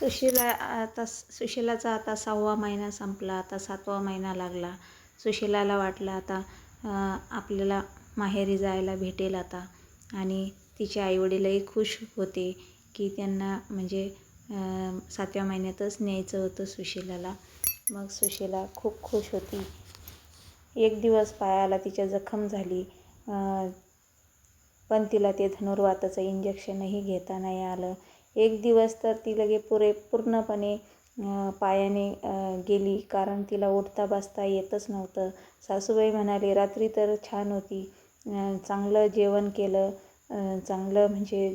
सुशिलाचा आता 6वा महिना संपला. आता 7वा महिना लागला. सुशिलाला वाटलं आता आपल्याला माहेरी जायला भेटेल आता. आणि तिचे आईवडीलही खुश होते की त्यांना म्हणजे 7व्या महिन्यातच न्यायचं होतं सुशिलाला. मग सुशिला खूप खुश होती. एक दिवस पायाला तिच्या जखम झाली, पण तिला ते धनुर्वाताचं इंजेक्शनही घेता नाही आलं. एक दिवस तर ती पूर्णपणे पायाने गेली, कारण तिला उठता बसता येतच नव्हतं. सासूबाई म्हणाले, रात्री तर छान होती, चांगलं जेवण केलं, चांगलं म्हणजे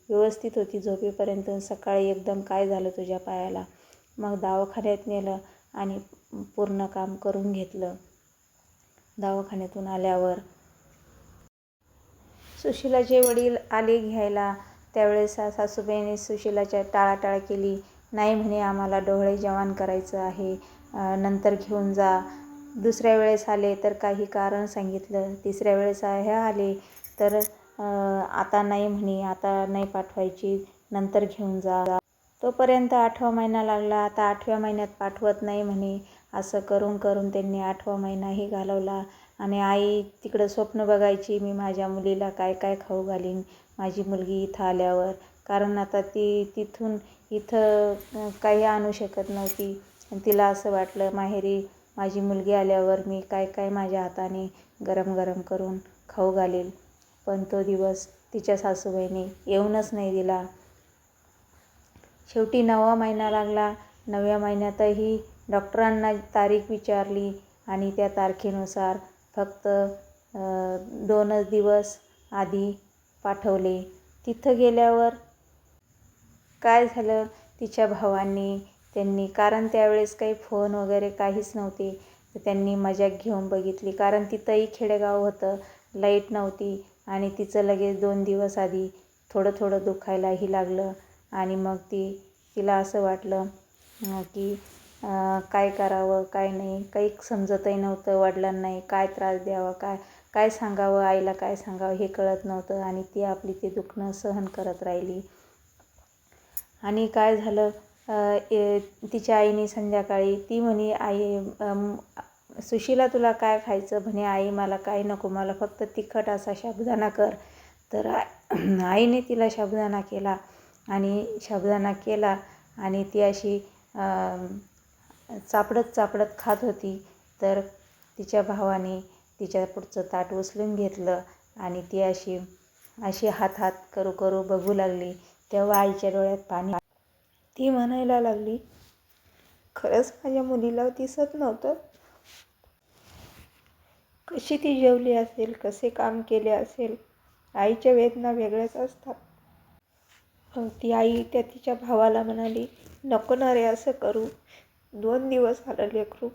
व्यवस्थित होती झोपेपर्यंत. सकाळी एकदम काय झालं तुझ्या पायाला? मग दवाखान्यात नेलं आणि पूर्ण काम करून घेतलं. दवाखान्यातून आल्यावर सुशिलाचे वडील आले घ्यायला. त्यावेळेस सासूबाईने सुशिलाच्या टाळाटाळ केली. नाही म्हणे, आम्हाला डोहाळे जेवण करायचं आहे, नंतर घेऊन जा. दुसऱ्या वेळेस आले तर काही कारण सांगितलं. तिसऱ्या वेळेस आले तर आता नाही म्हणे, आता नाही पाठवायची, नंतर घेऊन जा. तोपर्यंत 8वा महिना लागला. आता 8व्या महिन्यात पाठवत नाही म्हणे. असं करून करून त्यांनी 8वा महिनाही घालवला. आणि आई तिकडं स्वप्न बघायची, मी माझ्या मुलीला काय काय खाऊ घालीन माझी मुलगी इथं आल्यावर. कारण आता ती तिथून इथं काही आणू शकत नव्हती. तिला असं वाटलं, माहेरी माझी मुलगी आल्यावर मी काय काय माझ्या हाताने गरम गरम करून खाऊ घालील. पण तो दिवस तिच्या सासूबाईने येऊनच नाही दिला. शेवटी 9वा महिना लागला. 9व्या महिन्यातही डॉक्टरांना तारीख विचारली आणि त्या तारखेनुसार फक्त 2च दिवस आधी पाठवले. तिथं गेल्यावर काय झालं, तिच्या भावांनी कारण त्यावेळेस काही फोन वगैरे काहीच नव्हते, तर त्यांनी मजाक घेऊन बघितली. कारण तिथंही खेडेगाव होतं, लाईट नव्हती आणि तिचं लगेच 2 दिवस आधी थोडं थोडं दुखायलाही लागलं. आणि मग तिला असं वाटलं की काय करावं काय नाही, काही समजतही नव्हतं. वडिलांनाही काय त्रास द्यावा, काय सांगावं, आईला काय सांगावं हे कळत नव्हतं. आणि ती आपली ते दुखणं सहन करत राहिली. आणि काय झालं, तिच्या आईने संध्याकाळी ती म्हणे, आई सुशिला तुला काय खायचं? म्हणे, आई मला काय नको, मला फक्त तिखट असा साबुदाणा कर. तर आईने तिला साबुदाणा केला आणि ती अशी चापडत चापडत खात होती. तर तिच्या भावाने तिच्या पुढचं ताट उचलून घेतलं आणि ती अशी हात करू करू बघू लागली. तेव्हा आईच्या डोळ्यात पाणी. ती म्हणायला लागली, खरंच माझ्या मुलीला दिसत नव्हतं. कशी ती जेवली असेल, कसे काम केले असेल. आईच्या वेदना वेगळ्याच असतात. मग ती आई तिच्या भावाला म्हणाली, नको ना रे असं करू, 2 दिवस आलं लेकरू,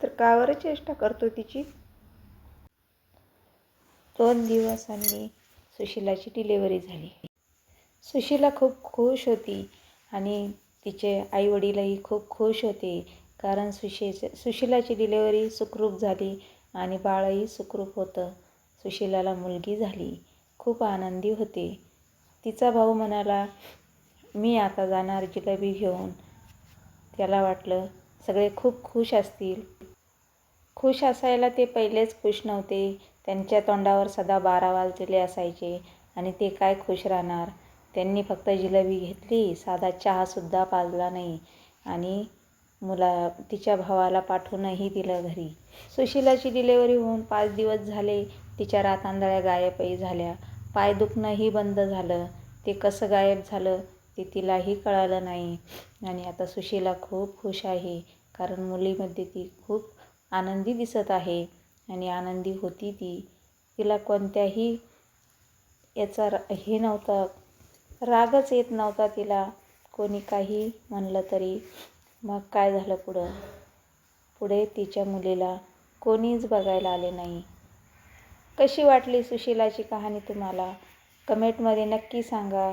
तर का बरं चेष्टा करतो तिची. 2 दिवसांनी सुशिलाची डिलिव्हरी झाली. सुशिला खूप खुश होती आणि तिचे आईवडीलही खूप खुश होते. कारण सुशिलाची डिलिव्हरी सुखरूप झाली आणि बाळही सुखरूप होतं. सुशिलाला मुलगी झाली. खूप आनंदी होते. तिचा भाऊ म्हणाला, मी आता जाणार जिलेबी घेऊन. त्याला वाटलं सगळे खूप खुश असतील. खुश असायला ते पहिलेच खुश नव्हते. त्यांच्या तोंडावर सदा 12 वाजलेले असायचे आणि ते काय खुश राहणार. त्यांनी फक्त जिलेबी घेतली, साधा चहासुद्धा पाजला नाही आणि तिच्या भावाला पाठवूनही दिलं घरी. सुशिलाची डिलिव्हरी होऊन 5 दिवस झाले. तिच्या रातआंधळ्या गायबही झाल्या. पाय दुखणंही बंद झालं. ते कसं गायब झालं ते तिलाही कळालं नाही. आणि आता सुशिला खूप खुश आहे, कारण मुलीमध्ये ती खूप आनंदी दिसत आहे आणि आनंदी होती ती. तिला कोणत्याही याचा हे नव्हता, रागच येत नव्हता तिला, कोणी काही म्हणलं तरी. मग काय झालं पुढे तिच्या मुलीला कोणीच बघायला आले नाही. कशी वाटली सुशिलाची कहाणी तुम्हाला? कमेंटमध्ये नक्की सांगा.